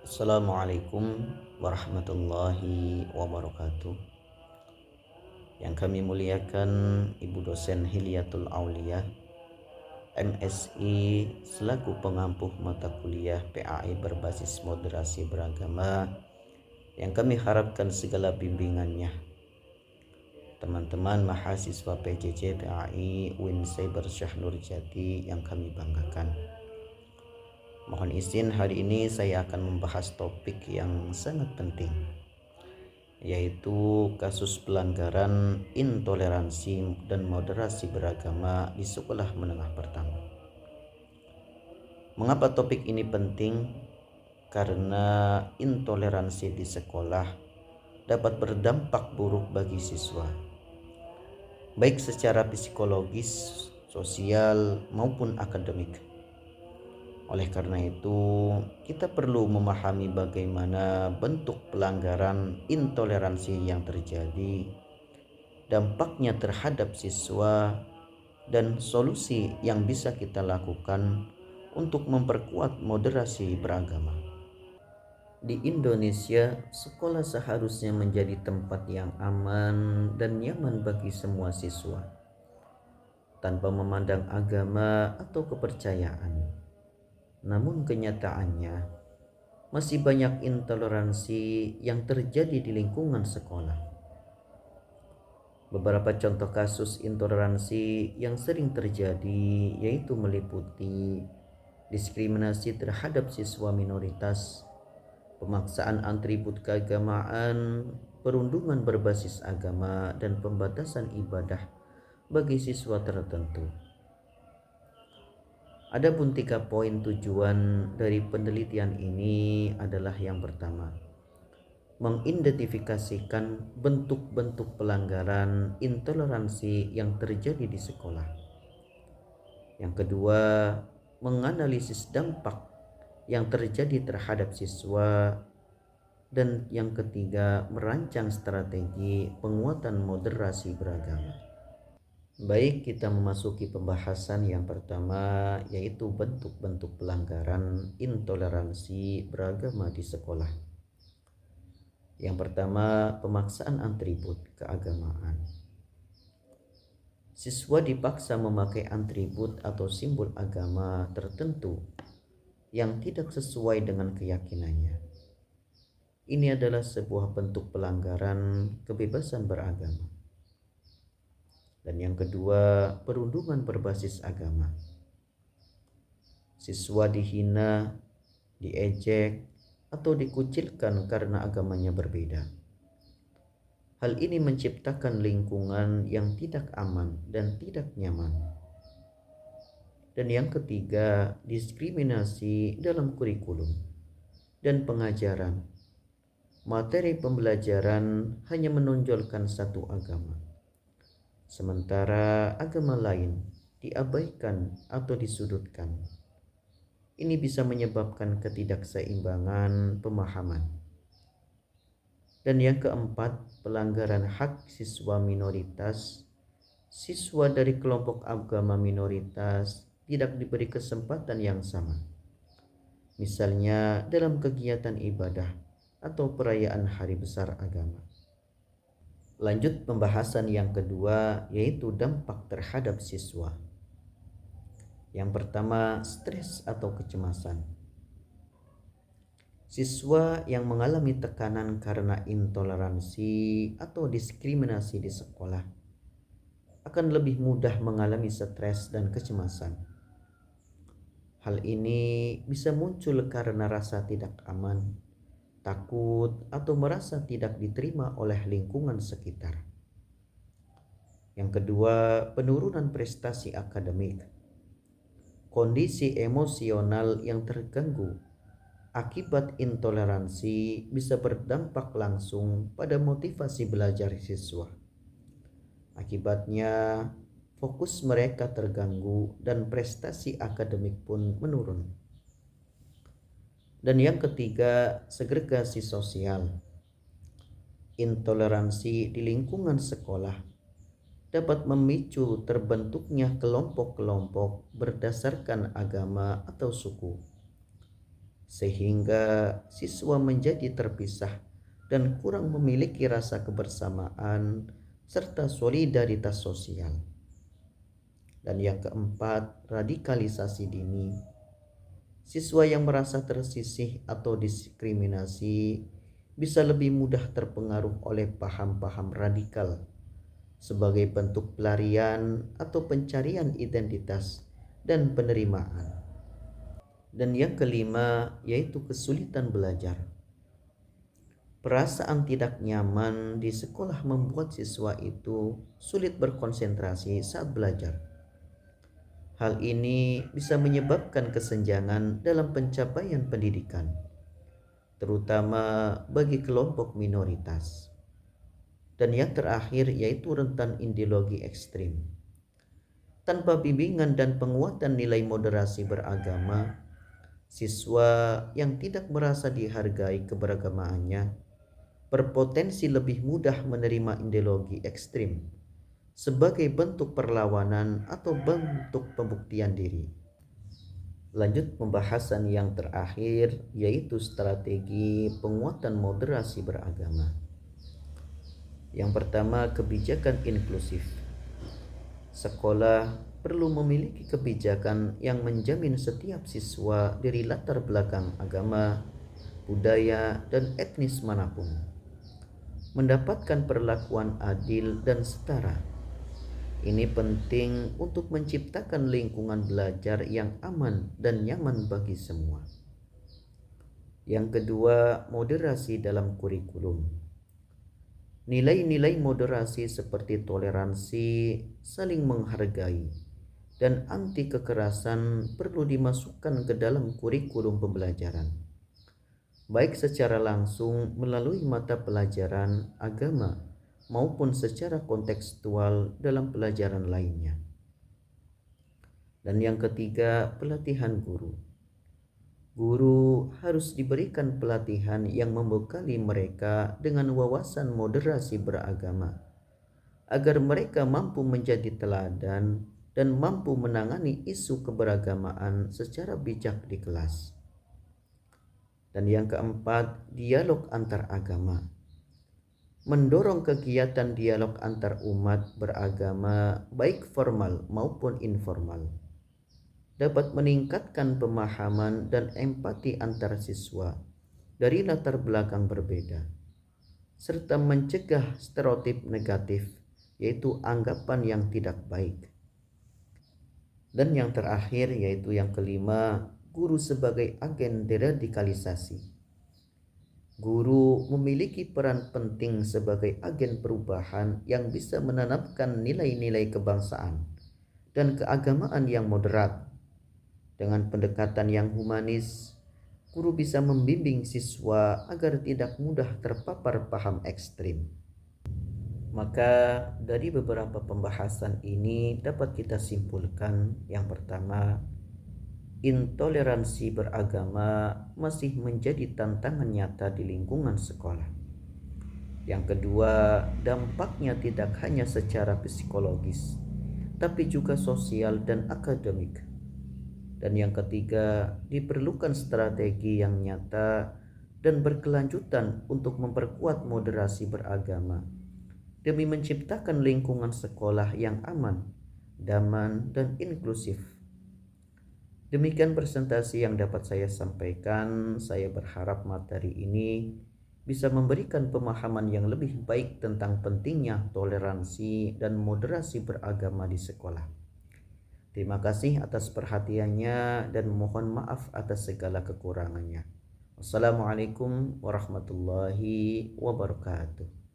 Assalamualaikum warahmatullahi wabarakatuh. Yang kami muliakan Ibu dosen Hilyatul Aulia, MSI, selaku pengampuh mata kuliah PAI berbasis moderasi beragama, yang kami harapkan segala bimbingannya. Teman-teman mahasiswa PJJ PAI UIN Cyber Syah Nurjati yang kami banggakan. Mohon izin hari ini saya akan membahas topik yang sangat penting, yaitu kasus pelanggaran intoleransi dan moderasi beragama di sekolah menengah pertama. Mengapa topik ini penting? Karena intoleransi di sekolah dapat berdampak buruk bagi siswa, baik secara psikologis, sosial, maupun akademik. Oleh karena itu, kita perlu memahami bagaimana bentuk pelanggaran intoleransi yang terjadi, dampaknya terhadap siswa, dan solusi yang bisa kita lakukan untuk memperkuat moderasi beragama. Di Indonesia, sekolah seharusnya menjadi tempat yang aman dan nyaman bagi semua siswa, tanpa memandang agama atau kepercayaan. Namun kenyataannya, masih banyak intoleransi yang terjadi di lingkungan sekolah. Beberapa contoh kasus intoleransi yang sering terjadi yaitu meliputi diskriminasi terhadap siswa minoritas, pemaksaan atribut keagamaan, perundungan berbasis agama, dan pembatasan ibadah bagi siswa tertentu. Adapun 3 poin tujuan dari penelitian ini adalah yang pertama, mengidentifikasikan bentuk-bentuk pelanggaran intoleransi yang terjadi di sekolah. Yang kedua, menganalisis dampak yang terjadi terhadap siswa. Dan yang ketiga, merancang strategi penguatan moderasi beragama. Baik, kita memasuki pembahasan yang pertama, yaitu bentuk-bentuk pelanggaran intoleransi beragama di sekolah. Yang pertama, pemaksaan atribut keagamaan. Siswa dipaksa memakai atribut atau simbol agama tertentu yang tidak sesuai dengan keyakinannya. Ini adalah sebuah bentuk pelanggaran kebebasan beragama. Dan yang kedua, perundungan berbasis agama. Siswa dihina, diejek, atau dikucilkan karena agamanya berbeda. Hal ini menciptakan lingkungan yang tidak aman dan tidak nyaman. Dan yang ketiga, diskriminasi dalam kurikulum dan pengajaran. Materi pembelajaran hanya menonjolkan satu agama, sementara agama lain diabaikan atau disudutkan. Ini bisa menyebabkan ketidakseimbangan pemahaman. Dan yang keempat, pelanggaran hak siswa minoritas. Siswa dari kelompok agama minoritas tidak diberi kesempatan yang sama, misalnya dalam kegiatan ibadah atau perayaan hari besar agama. Lanjut pembahasan yang kedua, yaitu dampak terhadap siswa. Yang pertama, stres atau kecemasan. Siswa yang mengalami tekanan karena intoleransi atau diskriminasi di sekolah akan lebih mudah mengalami stres dan kecemasan. Hal ini bisa muncul karena rasa tidak aman, takut, atau merasa tidak diterima oleh lingkungan sekitar. Yang kedua, penurunan prestasi akademik. Kondisi emosional yang terganggu akibat intoleransi bisa berdampak langsung pada motivasi belajar siswa. Akibatnya, fokus mereka terganggu dan prestasi akademik pun menurun. Dan yang ketiga, segregasi sosial. Intoleransi di lingkungan sekolah dapat memicu terbentuknya kelompok-kelompok berdasarkan agama atau suku. sehingga siswa menjadi terpisah dan kurang memiliki rasa kebersamaan serta solidaritas sosial. Dan yang keempat, radikalisasi dini. Siswa yang merasa tersisih atau diskriminasi bisa lebih mudah terpengaruh oleh paham-paham radikal sebagai bentuk pelarian atau pencarian identitas dan penerimaan. Dan yang kelima yaitu kesulitan belajar. Perasaan tidak nyaman di sekolah membuat siswa itu sulit berkonsentrasi saat belajar. Hal ini bisa menyebabkan kesenjangan dalam pencapaian pendidikan, terutama bagi kelompok minoritas. Dan yang terakhir yaitu rentan ideologi ekstrim. Tanpa bimbingan dan penguatan nilai moderasi beragama, siswa yang tidak merasa dihargai keberagamaannya berpotensi lebih mudah menerima ideologi ekstrim sebagai bentuk perlawanan atau bentuk pembuktian diri. Lanjut pembahasan yang terakhir yaitu strategi penguatan moderasi beragama. Yang pertama, kebijakan inklusif. Sekolah perlu memiliki kebijakan yang menjamin setiap siswa dari latar belakang agama, budaya, dan etnis manapun mendapatkan perlakuan adil dan setara. Ini penting untuk menciptakan lingkungan belajar yang aman dan nyaman bagi semua. Yang kedua, moderasi dalam kurikulum. Nilai-nilai moderasi seperti toleransi, saling menghargai, dan anti kekerasan perlu dimasukkan ke dalam kurikulum pembelajaran, baik secara langsung melalui mata pelajaran agama maupun secara kontekstual dalam pelajaran lainnya. Dan yang ketiga, pelatihan guru. Guru harus diberikan pelatihan yang membekali mereka dengan wawasan moderasi beragama, agar mereka mampu menjadi teladan dan mampu menangani isu keberagamaan secara bijak di kelas. Dan yang keempat, dialog antar agama. Mendorong kegiatan dialog antar umat beragama baik formal maupun informal dapat meningkatkan pemahaman dan empati antar siswa dari latar belakang berbeda, serta mencegah stereotip negatif, yaitu anggapan yang tidak baik. Dan yang terakhir yaitu yang kelima, guru sebagai agen deradikalisasi. Guru memiliki peran penting sebagai agen perubahan yang bisa menanamkan nilai-nilai kebangsaan dan keagamaan yang moderat. Dengan pendekatan yang humanis, guru bisa membimbing siswa agar tidak mudah terpapar paham ekstrim. Maka dari beberapa pembahasan ini dapat kita simpulkan, yang pertama, intoleransi beragama masih menjadi tantangan nyata di lingkungan sekolah. Yang kedua, dampaknya tidak hanya secara psikologis, tapi juga sosial dan akademik. Dan yang ketiga, diperlukan strategi yang nyata dan berkelanjutan untuk memperkuat moderasi beragama demi menciptakan lingkungan sekolah yang aman, damai, dan inklusif. Demikian presentasi yang dapat saya sampaikan. Saya berharap materi ini bisa memberikan pemahaman yang lebih baik tentang pentingnya toleransi dan moderasi beragama di sekolah. Terima kasih atas perhatiannya dan mohon maaf atas segala kekurangannya. Wassalamualaikum warahmatullahi wabarakatuh.